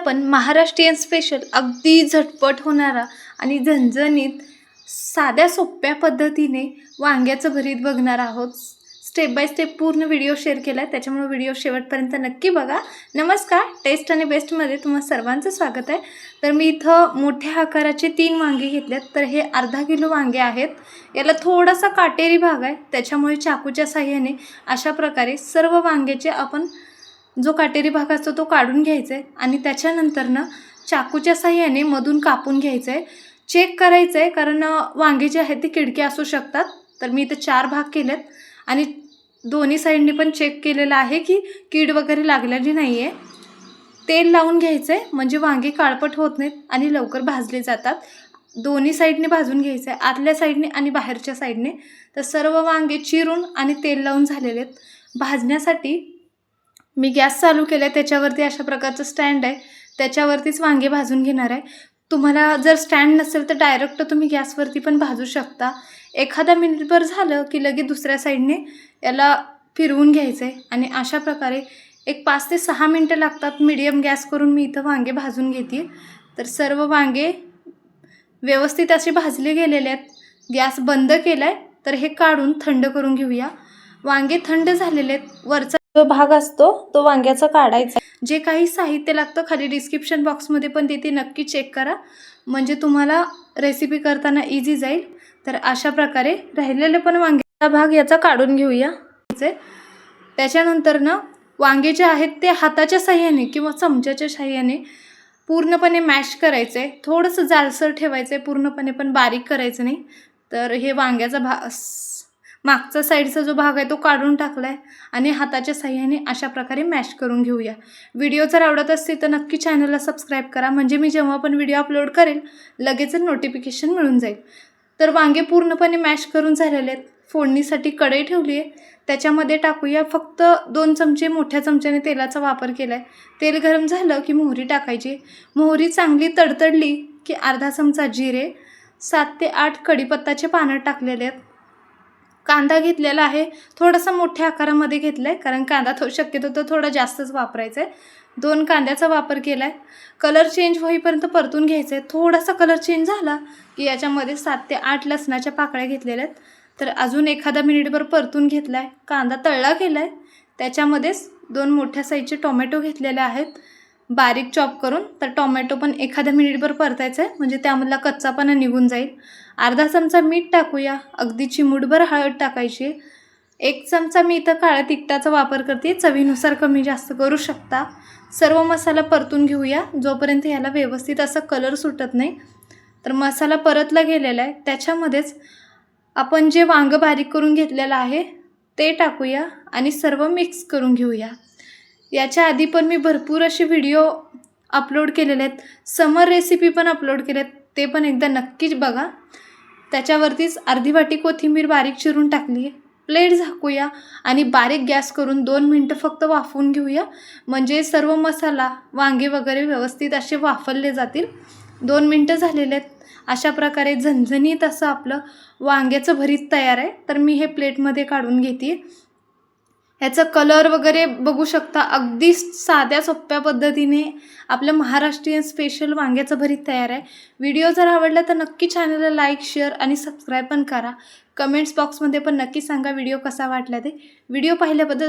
आपण महाराष्ट्रीयन स्पेशल अगदी झटपट होणारा आणि झणझणीत साध्या सोप्या पद्धतीने वांग्याचं भरीत बघणार आहोत। स्टेप बाय स्टेप पूर्ण व्हिडिओ शेअर केला आहे, त्याच्यामुळे व्हिडिओ शेवटपर्यंत नक्की बघा। नमस्कार, टेस्ट आणि बेस्टमध्ये तुम्हा सर्वांचं स्वागत आहे। तर मी इथं मोठ्या आकाराचे 3 वांगे घेतलेत। तर हे अर्धा किलो वांगे आहेत। याला थोडासा काटेरी भाग आहे, त्याच्यामुळे चाकूच्या साहाय्याने अशा प्रकारे सर्व वांग्याचे आपण जो काटेरी भाग असतो तो काढून घ्यायचा आहे आणि त्याच्यानंतर ना चाकूच्या साहाय्याने मधून कापून घ्यायचं आहे। चेक करायचं आहे, कारण वांगे जे आहेत ते किडके असू शकतात। तर मी इथे 4 भाग केलेत आणि दोन्ही साईडनी पण चेक केलेलं आहे की कीड वगैरे लागलेली नाही आहे। तेल लावून घ्यायचं आहे, म्हणजे वांगे काळपट होत नाहीत आणि लवकर भाजले जातात। दोन्ही साईडने भाजून घ्यायचं आहे, आतल्या साईडने आणि बाहेरच्या साईडने। तर सर्व वांगे चिरून आणि तेल लावून झालेले आहेत। भाजण्यासाठी मी गॅस चालू केला आहे, त्याच्यावरती अशा प्रकारचं स्टँड आहे, त्याच्यावरतीच वांगे भाजून घेणार आहे। तुम्हाला जर स्टँड नसेल तर डायरेक्ट तुम्ही गॅसवरती पण भाजू शकता। एखादा मिनिटभर झालं की लगेच दुसऱ्या साईडने याला फिरवून घ्यायचं आहे आणि अशा प्रकारे एक 5 ते 6 मिनटं लागतात। मीडियम गॅस करून मी इथं वांगे भाजून घेते। तर सर्व वांगे व्यवस्थित असे भाजले गेलेले आहेत। गॅस बंद केला आहे, तर हे काढून थंड करून घेऊया। वांगे थंड झालेले आहेत, वरचा जो भाग असतो तो वांग्याचा काढायचा। जे काही साहित्य लागतं खाली डिस्क्रिप्शन बॉक्समध्ये पण देते, नक्की चेक करा, म्हणजे तुम्हाला रेसिपी करताना इझी जाईल। तर अशा प्रकारे राहिलेले पण वांग्याचा भाग याचा काढून घेऊया। त्याच्यानंतर ना वांगे जे आहेत ते हाताच्या साहाय्याने किंवा चमच्याच्या साहाय्याने पूर्णपणे मॅश करायचे। थोडंसं जाडसर ठेवायचं आहे, पूर्णपणे पण बारीक करायचं नाही। तर हे वांग्याचा मागचा साईडचा जो भाग आहे तो काढून टाकलाय आणि हाताच्या साहाय्याने अशा प्रकारे मॅश करून घेऊया। व्हिडिओ जर आवडत असेल तर नक्की चॅनलला सबस्क्राईब करा, म्हणजे मी जेव्हा पण व्हिडिओ अपलोड करेल लगेच नोटिफिकेशन मिळून जाईल। तर वांगे पूर्णपणे मॅश करून झालेले आहेत। फोडणीसाठी कढई ठेवली आहे, त्याच्यामध्ये टाकूया फक्त 2 चमचे मोठ्या चमच्याने तेलाचा वापर केला आहे। तेल गरम झालं की मोहरी टाकायची। मोहरी चांगली तडतडली की अर्धा चमचा जिरे, 7 ते 8 कढीपत्ताचे पानं टाकलेले आहेत। कांदा घेतलेला आहे, थोडासा मोठ्या आकारामध्ये घेतला आहे, कारण कांदा शक्यतो तो थोडा जास्तच वापरायचा आहे। 2 कांद्याचा वापर केला आहे। कलर चेंज होईपर्यंत परतून घ्यायचं आहे। थोडासा कलर चेंज झाला की याच्यामध्ये 7 ते 8 लसणाच्या पाकळ्या घेतलेल्या आहेत। तर अजून एखादा मिनिटभर परतून घेतला आहे। कांदा तळला गेला आहे, त्याच्यामध्येच 2 मोठ्या साईजचे टोमॅटो घेतलेले आहेत बारीक चॉप करून। तर टोमॅटो पण एखादा मिनिटभर परतायचं आहे, म्हणजे त्यामधला कच्चापणा निघून जाईल। अर्धा चमचा मीठ टाकूया, अगदी चिमूटभर हळद टाकायची। 1 चमचा मी इथं काळ्या तिखटाचा वापर करते, चवीनुसार कमी जास्त करू शकता। सर्व मसाला परतून घेऊया जोपर्यंत याला व्यवस्थित असा कलर सुटत नाही। तर मसाला परतला गेलेला आहे, त्याच्यामध्येच आपण जे वांग बारीक करून घेतलेलं आहे ते टाकूया आणि सर्व मिक्स करून घेऊया। याच्या आधी पण मी भरपूर असे व्हिडिओ अपलोड केलेले आहेत, समर रेसिपी पण अपलोड केलेत, ते पण एकदा नक्कीच बघा। त्याच्यावरतीच अर्धी वाटी कोथिंबीर बारीक चिरून टाकली आहे। प्लेट झाकूया आणि बारीक गॅस करून 2 मिनटं फक्त वाफवून घेऊया, म्हणजे सर्व मसाला वांगे वगैरे व्यवस्थित असे वाफवले जातील। 2 मिनटं झालेले आहेत। अशा प्रकारे झणझणीत असं आपलं वांग्याचं भरीत तयार आहे। तर मी हे प्लेटमध्ये काढून घेते। ह्याचा कलर वगैरे बघू शकता, अगदी साध्या सोप्या पद्धतीने आपलं महाराष्ट्रीयन स्पेशल वांग्याचं भरीत तयार आहे। व्हिडिओ जर आवडला तर नक्की चॅनलला लाईक, शेअर आणि सबस्क्राईब पण करा। कमेंट्स बॉक्समध्ये पण नक्की सांगा व्हिडिओ कसा वाटला ते। व्हिडिओ पाहिल्याबद्दल